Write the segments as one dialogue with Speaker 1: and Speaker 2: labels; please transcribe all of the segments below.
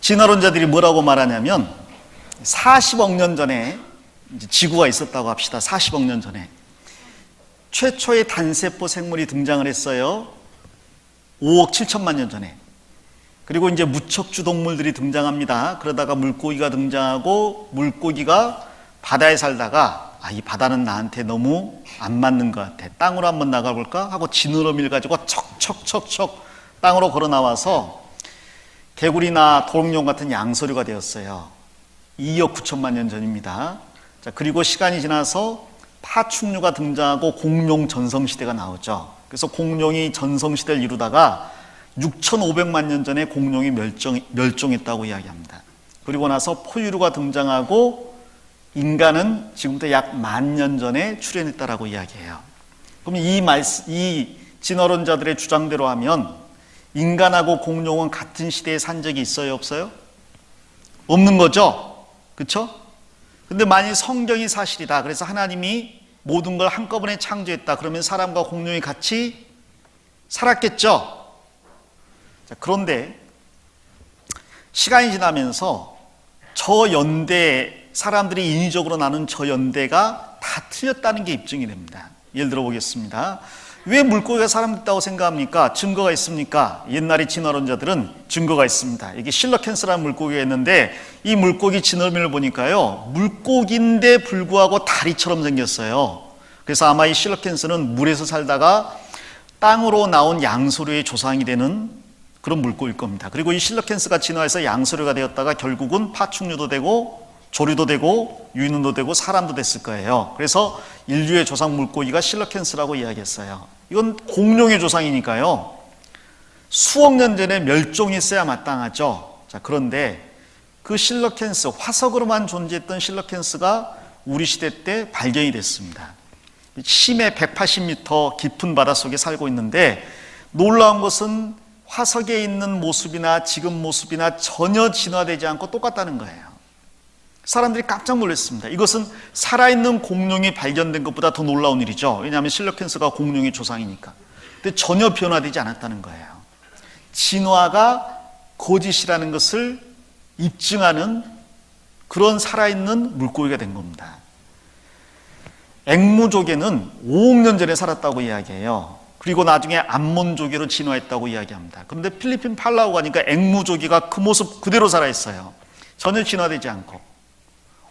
Speaker 1: 진화론자들이 뭐라고 말하냐면 40억 년 전에 이제 지구가 있었다고 합시다. 40억 년 전에 최초의 단세포 생물이 등장을 했어요. 5억 7천만 년 전에. 그리고 이제 무척주 동물들이 등장합니다. 그러다가 물고기가 등장하고, 물고기가 바다에 살다가 이 바다는 나한테 너무 안 맞는 것 같아, 땅으로 한번 나가볼까 하고 지느러미를 가지고 척척척척 땅으로 걸어 나와서 개구리나 도롱뇽 같은 양서류가 되었어요. 2억 9천만 년 전입니다. 자, 그리고 시간이 지나서 파충류가 등장하고 공룡 전성시대가 나오죠. 그래서 공룡이 전성시대를 이루다가 6,500만 년 전에 공룡이 멸종했다고 이야기합니다. 그리고 나서 포유류가 등장하고 인간은 지금부터 약 10,000년 전에 출현했다라고 이야기해요. 그럼 이 진화론자들의 주장대로 하면 인간하고 공룡은 같은 시대에 산 적이 있어요, 없어요? 없는 거죠? 그렇죠? 근데 만일 성경이 사실이다, 그래서 하나님이 모든 걸 한꺼번에 창조했다, 그러면 사람과 공룡이 같이 살았겠죠? 자, 그런데 시간이 지나면서 저 연대, 사람들이 인위적으로 나눈 저 연대가 다 틀렸다는 게 입증이 됩니다. 예를 들어 보겠습니다. 왜 물고기가 사람 됐다고 생각합니까? 증거가 있습니까? 옛날에 진화론자들은 증거가 있습니다. 이게 실러캔스라는 물고기가 있는데, 이 물고기 지느러미를 보니까요, 물고기인데 불구하고 다리처럼 생겼어요. 그래서 아마 이 실러캔스는 물에서 살다가 땅으로 나온 양서류의 조상이 되는 그런 물고기일 겁니다. 그리고 이 실러캔스가 진화해서 양서류가 되었다가 결국은 파충류도 되고 조류도 되고 유인원도 되고 사람도 됐을 거예요. 그래서 인류의 조상 물고기가 실러캔스라고 이야기했어요. 이건 공룡의 조상이니까요, 수억 년 전에 멸종했어야 마땅하죠. 자, 그런데 그 실러캔스, 화석으로만 존재했던 실러캔스가 우리 시대 때 발견이 됐습니다. 심해 180m 깊은 바닷속에 살고 있는데, 놀라운 것은 화석에 있는 모습이나 지금 모습이나 전혀 진화되지 않고 똑같다는 거예요. 사람들이 깜짝 놀랐습니다. 이것은 살아있는 공룡이 발견된 것보다 더 놀라운 일이죠. 왜냐하면 실러캔스가 공룡의 조상이니까. 근데 전혀 변화되지 않았다는 거예요. 진화가 거짓이라는 것을 입증하는 그런 살아있는 물고기가 된 겁니다. 앵무조개는 5억 년 전에 살았다고 이야기해요. 그리고 나중에 암몬조개로 진화했다고 이야기합니다. 그런데 필리핀 팔라우 가니까 앵무조개가 그 모습 그대로 살아있어요. 전혀 진화되지 않고.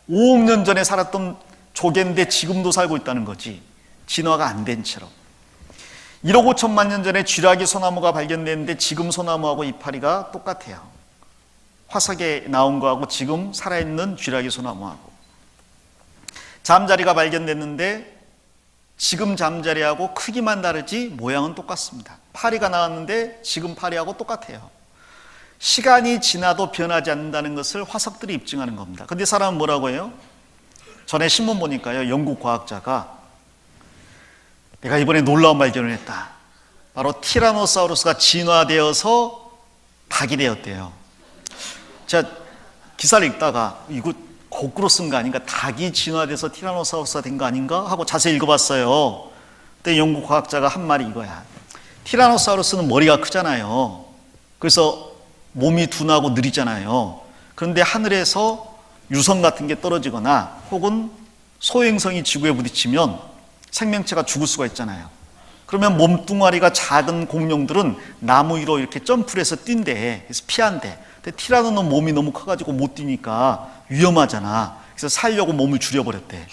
Speaker 1: 5억 년 전에 살았던 조개인데 지금도 살고 있다는 거지, 진화가 안 된 채로. 1억 5천만 년 전에 쥐라기 소나무가 발견됐는데 지금 소나무하고 이파리가 똑같아요. 화석에 나온 거하고 지금 살아있는 쥐라기 소나무하고. 잠자리가 발견됐는데 지금 잠자리하고 크기만 다르지 모양은 똑같습니다. 파리가 나왔는데 지금 파리하고 똑같아요. 시간이 지나도 변하지 않는다는 것을 화석들이 입증하는 겁니다. 근데 사람은 뭐라고 해요? 전에 신문 보니까요, 영국 과학자가 내가 이번에 놀라운 발견을 했다. 바로 티라노사우루스가 진화되어서 닭이 되었대요. 제가 기사를 읽다가 이거 거꾸로 쓴 거 아닌가, 닭이 진화돼서 티라노사우루스가 된 거 아닌가 하고 자세히 읽어봤어요. 그때 영국 과학자가 한 말이 이거야. 티라노사우루스는 머리가 크잖아요. 그래서 몸이 둔하고 느리잖아요. 그런데 하늘에서 유성 같은 게 떨어지거나 혹은 소행성이 지구에 부딪히면 생명체가 죽을 수가 있잖아요. 그러면 몸뚱아리가 작은 공룡들은 나무 위로 이렇게 점프를 해서 뛴대. 그래서 피한대. 근데 티라노는 몸이 너무 커가지고 못 뛰니까 위험하잖아. 그래서 살려고 몸을 줄여버렸대.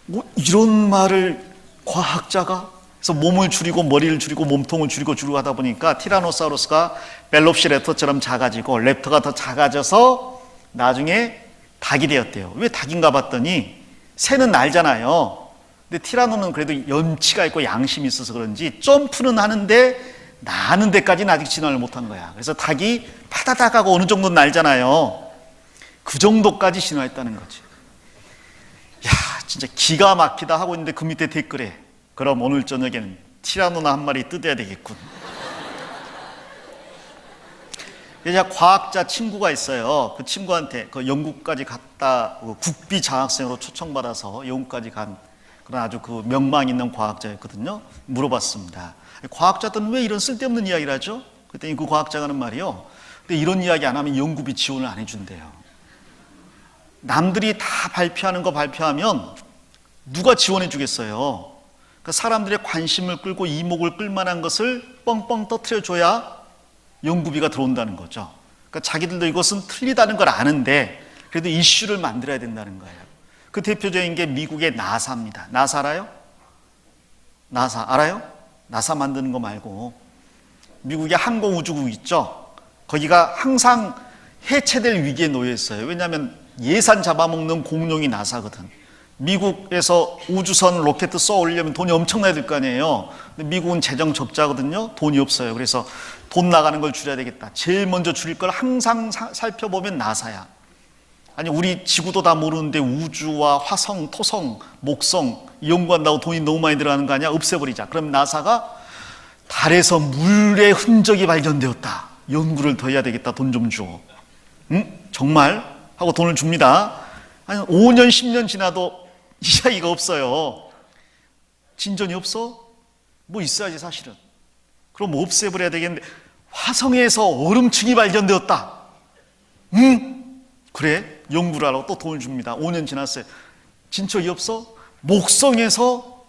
Speaker 1: 뭐 이런 말을 과학자가? 그래서 몸을 줄이고 머리를 줄이고 몸통을 줄이고 하다 보니까 티라노사우루스가 벨롭시랩터처럼 작아지고 랩터가 더 작아져서 나중에 닭이 되었대요. 왜 닭인가 봤더니 새는 날잖아요. 근데 티라노는 그래도 염치가 있고 양심이 있어서 그런지 점프는 하는데 나는 데까지는 아직 진화를 못한 거야. 그래서 닭이 파다닥 하고 어느 정도 날잖아요. 그 정도까지 진화했다는 거지. 야, 진짜 기가 막히다 하고 있는데 그 밑에 댓글에 그럼 오늘 저녁에는 티라노나 한 마리 뜯어야 되겠군. 제가 과학자 친구가 있어요. 그 친구한테 그 영국까지 갔다 국비 장학생으로 초청받아서 영국까지 간 그런 아주 그 명망 있는 과학자였거든요. 물어봤습니다. 과학자들은 왜 이런 쓸데없는 이야기를 하죠? 그랬더니 그 과학자가 하는 말이요, 근데 이런 이야기 안 하면 연구비 지원을 안 해준대요. 남들이 다 발표하는 거 발표하면 누가 지원해 주겠어요? 그러니까 사람들의 관심을 끌고 이목을 끌만한 것을 뻥뻥 터트려줘야 연구비가 들어온다는 거죠. 그러니까 자기들도 이것은 틀리다는 걸 아는데 그래도 이슈를 만들어야 된다는 거예요. 그 대표적인 게 미국의 나사입니다. 나사 알아요? 나사 알아요? 나사 만드는 거 말고 미국의 항공우주국 있죠? 거기가 항상 해체될 위기에 놓여 있어요. 왜냐하면 예산 잡아먹는 공룡이 나사거든. 미국에서 우주선 로켓 쏘아 올리려면 돈이 엄청나게 들 거 아니에요. 근데 미국은 재정 적자거든요. 돈이 없어요. 그래서 돈 나가는 걸 줄여야 되겠다. 제일 먼저 줄일 걸 항상 살펴보면 나사야. 아니 우리 지구도 다 모르는데 우주와 화성, 토성, 목성 연구한다고 돈이 너무 많이 들어가는 거 아니야? 없애버리자. 그럼 나사가 달에서 물의 흔적이 발견되었다. 연구를 더 해야 되겠다. 돈 좀 줘. 응? 정말? 하고 돈을 줍니다. 아니 5년, 10년 지나도 이야기가 없어요. 진전이 없어? 뭐 있어야지 사실은. 그럼 없애버려야 되겠는데 화성에서 얼음층이 발견되었다. 그래? 연구를 하라고 또 돈을 줍니다. 5년 지났어요. 진척이 없어? 목성에서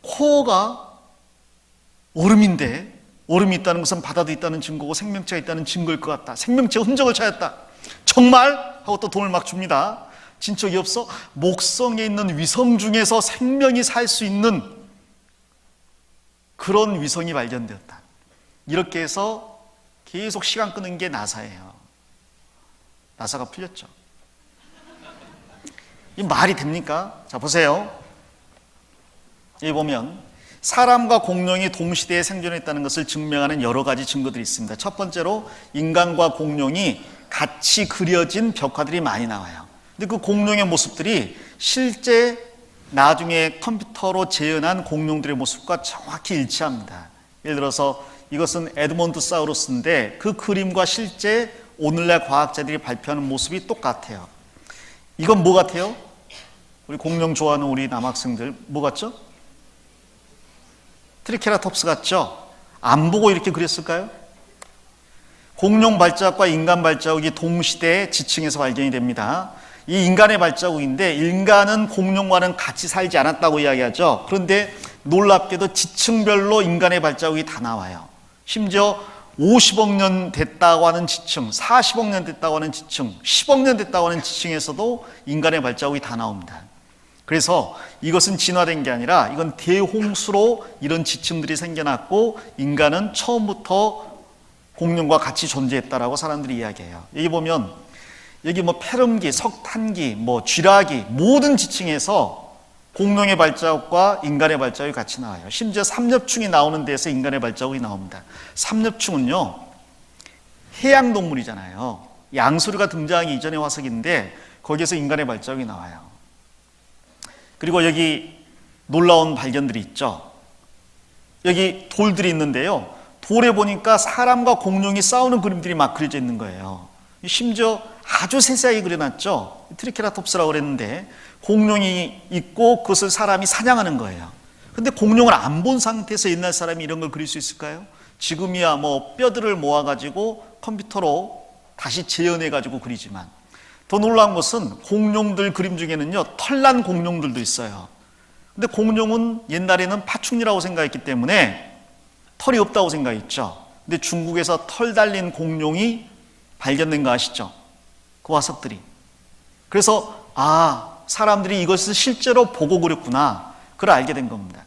Speaker 1: 코어가 얼음인데 얼음이 있다는 것은 바다도 있다는 증거고 생명체가 있다는 증거일 것 같다. 생명체의 흔적을 찾았다. 정말? 하고 또 돈을 막 줍니다. 진척이 없어? 목성에 있는 위성 중에서 생명이 살 수 있는 그런 위성이 발견되었다. 이렇게 해서 계속 시간 끄는 게 나사예요. 나사가 풀렸죠. 이 말이 됩니까? 자, 보세요. 여기 보면 사람과 공룡이 동시대에 생존했다는 것을 증명하는 여러 가지 증거들이 있습니다. 첫 번째로 인간과 공룡이 같이 그려진 벽화들이 많이 나와요. 근데 그 공룡의 모습들이 실제 나중에 컴퓨터로 재현한 공룡들의 모습과 정확히 일치합니다. 예를 들어서 이것은 에드몬드사우루스인데 그 그림과 실제 오늘날 과학자들이 발표하는 모습이 똑같아요. 이건 뭐 같아요? 우리 공룡 좋아하는 우리 남학생들 뭐 같죠? 트리케라톱스 같죠? 안 보고 이렇게 그렸을까요? 공룡 발자국과 인간 발자국이 동시대에 지층에서 발견이 됩니다. 이 인간의 발자국인데 인간은 공룡과는 같이 살지 않았다고 이야기하죠. 그런데 놀랍게도 지층별로 인간의 발자국이 다 나와요. 심지어 50억 년 됐다고 하는 지층, 40억 년 됐다고 하는 지층, 10억 년 됐다고 하는 지층에서도 인간의 발자국이 다 나옵니다. 그래서 이것은 진화된 게 아니라 이건 대홍수로 이런 지층들이 생겨났고 인간은 처음부터 공룡과 같이 존재했다라고 사람들이 이야기해요. 여기 보면 여기 뭐 페름기, 석탄기, 뭐 쥐라기 모든 지층에서 공룡의 발자국과 인간의 발자국이 같이 나와요. 심지어 삼엽충이 나오는 데서 인간의 발자국이 나옵니다. 삼엽충은요 해양동물이잖아요. 양서류가 등장하기 이전의 화석인데 거기에서 인간의 발자국이 나와요. 그리고 여기 놀라운 발견들이 있죠. 여기 돌들이 있는데요. 돌에 보니까 사람과 공룡이 싸우는 그림들이 막 그려져 있는 거예요. 심지어 아주 세세하게 그려놨죠. 트리케라톱스라고 그랬는데 공룡이 있고 그것을 사람이 사냥하는 거예요. 근데 공룡을 안 본 상태에서 옛날 사람이 이런 걸 그릴 수 있을까요? 지금이야 뭐 뼈들을 모아가지고 컴퓨터로 다시 재현해가지고 그리지만 더 놀라운 것은 공룡들 그림 중에는요 털난 공룡들도 있어요. 근데 공룡은 옛날에는 파충류라고 생각했기 때문에 털이 없다고 생각했죠. 근데 중국에서 털 달린 공룡이 발견된 거 아시죠? 그 화석들이. 그래서 사람들이 이것을 실제로 보고 그렸구나. 그걸 알게 된 겁니다.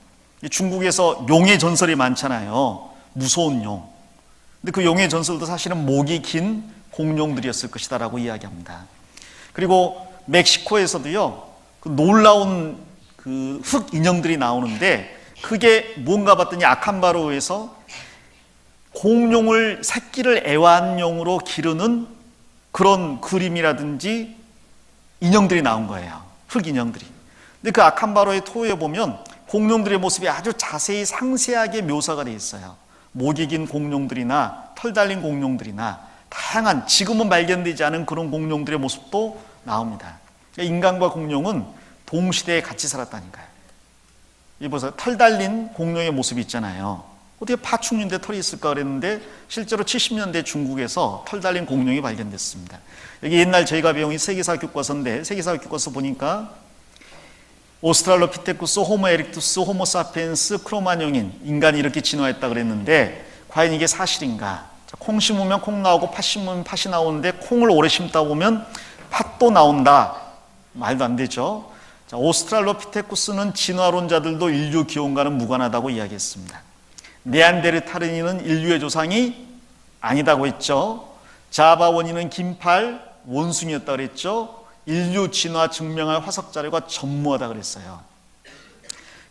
Speaker 1: 중국에서 용의 전설이 많잖아요. 무서운 용. 근데 그 용의 전설도 사실은 목이 긴 공룡들이었을 것이다라고 이야기합니다. 그리고 멕시코에서도요, 그 놀라운 그 흙 인형들이 나오는데 그게 뭔가 봤더니 아칸바로에서 공룡을 새끼를 애완용으로 기르는 그런 그림이라든지 인형들이 나온 거예요. 흙 인형들이. 근데 그 아칸바로의 토에 보면 공룡들의 모습이 아주 자세히 상세하게 묘사가 되어 있어요. 목이 긴 공룡들이나 털 달린 공룡들이나 다양한 지금은 발견되지 않은 그런 공룡들의 모습도 나옵니다. 인간과 공룡은 동시대에 같이 살았다니까요. 이 보세요. 털 달린 공룡의 모습이 있잖아요. 어떻게 파충류인데 털이 있을까 그랬는데 실제로 70년대 중국에서 털 달린 공룡이 발견됐습니다. 여기 옛날 저희가 배운 세계사 교과서인데 세계사 교과서 보니까 오스트랄로피테쿠스, 호모 에릭투스, 호모 사피엔스, 크로마뇽인 인간이 이렇게 진화했다 그랬는데 과연 이게 사실인가? 콩 심으면 콩 나오고 팥 심으면 팥이 나오는데 콩을 오래 심다 보면 팥도 나온다. 말도 안 되죠. 자, 오스트랄로피테쿠스는 진화론자들도 인류 기원과는 무관하다고 이야기했습니다. 네안데르탈인은 인류의 조상이 아니다고 했죠. 자바원인은 긴팔 원숭이였다고 그랬죠. 인류 진화 증명할 화석 자료가 전무하다 그랬어요.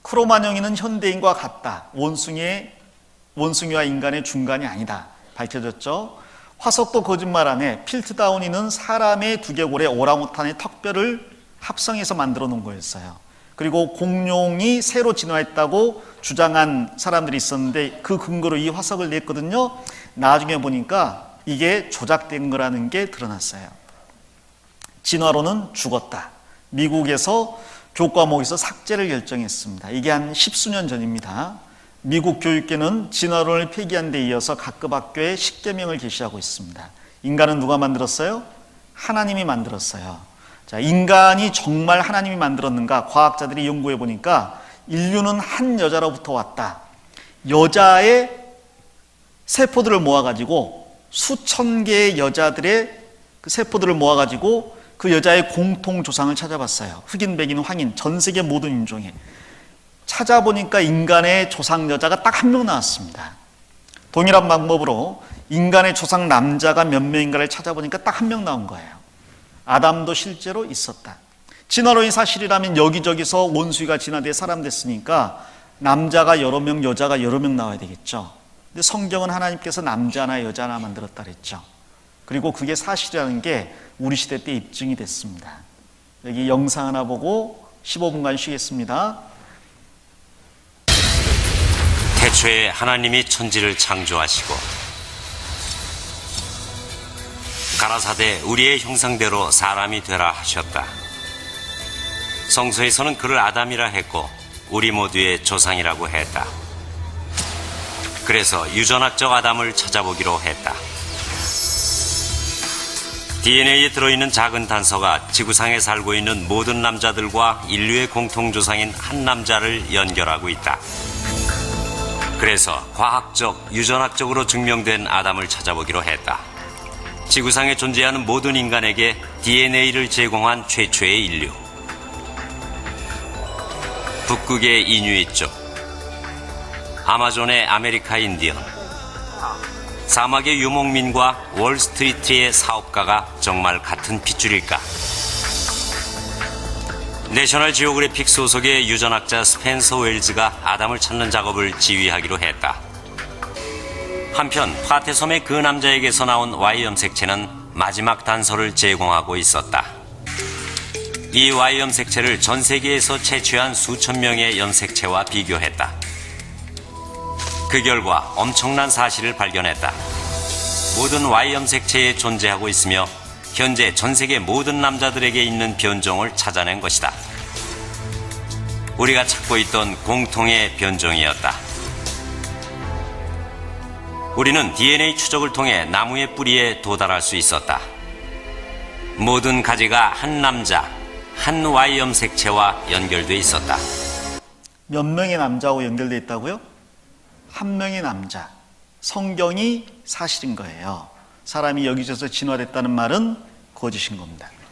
Speaker 1: 크로마뇽인은 현대인과 같다. 원숭이와 인간의 중간이 아니다. 밝혀졌죠. 화석도 거짓말 안 해. 필트다운이는 사람의 두개골에 오랑우탄의 턱뼈를 합성해서 만들어 놓은 거였어요. 그리고 공룡이 새로 진화했다고 주장한 사람들이 있었는데 그 근거로 이 화석을 냈거든요. 나중에 보니까 이게 조작된 거라는 게 드러났어요. 진화론은 죽었다. 미국에서 교과목에서 삭제를 결정했습니다. 이게 한 10수년 전입니다. 미국 교육계는 진화론을 폐기한 데 이어서 각급 학교에 십계명을 계시하고 있습니다. 인간은 누가 만들었어요? 하나님이 만들었어요. 자, 인간이 정말 하나님이 만들었는가? 과학자들이 연구해 보니까 인류는 한 여자로부터 왔다. 여자의 세포들을 모아가지고 수천 개의 여자들의 그 세포들을 모아가지고 그 여자의 공통 조상을 찾아봤어요. 흑인, 백인, 황인, 전 세계 모든 인종에. 찾아보니까 인간의 조상 여자가 딱 한 명 나왔습니다. 동일한 방법으로 인간의 조상 남자가 몇 명인가를 찾아보니까 딱 한 명 나온 거예요. 아담도 실제로 있었다. 진화론이 사실이라면 여기저기서 원수가 진화돼 사람 됐으니까 남자가 여러 명, 여자가 여러 명 나와야 되겠죠. 근데 성경은 하나님께서 남자 하나 여자 하나 만들었다 그랬죠. 그리고 그게 사실이라는 게 우리 시대 때 입증이 됐습니다. 여기 영상 하나 보고 15분간 쉬겠습니다.
Speaker 2: 태초에 하나님이 천지를 창조하시고 가라사대 우리의 형상대로 사람이 되라 하셨다. 성서에서는 그를 아담이라 했고 우리 모두의 조상이라고 했다. 그래서 유전학적 아담을 찾아보기로 했다. DNA에 들어있는 작은 단서가 지구상에 살고 있는 모든 남자들과 인류의 공통조상인 한 남자를 연결하고 있다. 그래서 과학적, 유전학적으로 증명된 아담을 찾아보기로 했다. 지구상에 존재하는 모든 인간에게 DNA를 제공한 최초의 인류. 북극의 이누이족, 아마존의 아메리카 인디언, 사막의 유목민과 월스트리트의 사업가가 정말 같은 핏줄일까? 내셔널 지오그래픽 소속의 유전학자 스펜서 웰즈가 아담을 찾는 작업을 지휘하기로 했다. 한편 파테섬의 그 남자에게서 나온 Y 염색체는 마지막 단서를 제공하고 있었다. 이 Y 염색체를 전 세계에서 채취한 수천 명의 염색체와 비교했다. 그 결과 엄청난 사실을 발견했다. 모든 Y 염색체에 존재하고 있으며 현재 전 세계 모든 남자들에게 있는 변종을 찾아낸 것이다. 우리가 찾고 있던 공통의 변종이었다. 우리는 DNA 추적을 통해 나무의 뿌리에 도달할 수 있었다. 모든 가지가 한 남자, 한 Y 염색체와 연결돼 있었다.
Speaker 1: 몇 명의 남자하고 연결돼 있다고요? 한 명의 남자. 성경이 사실인 거예요. 사람이 여기저기서 진화됐다는 말은 거짓인 겁니다.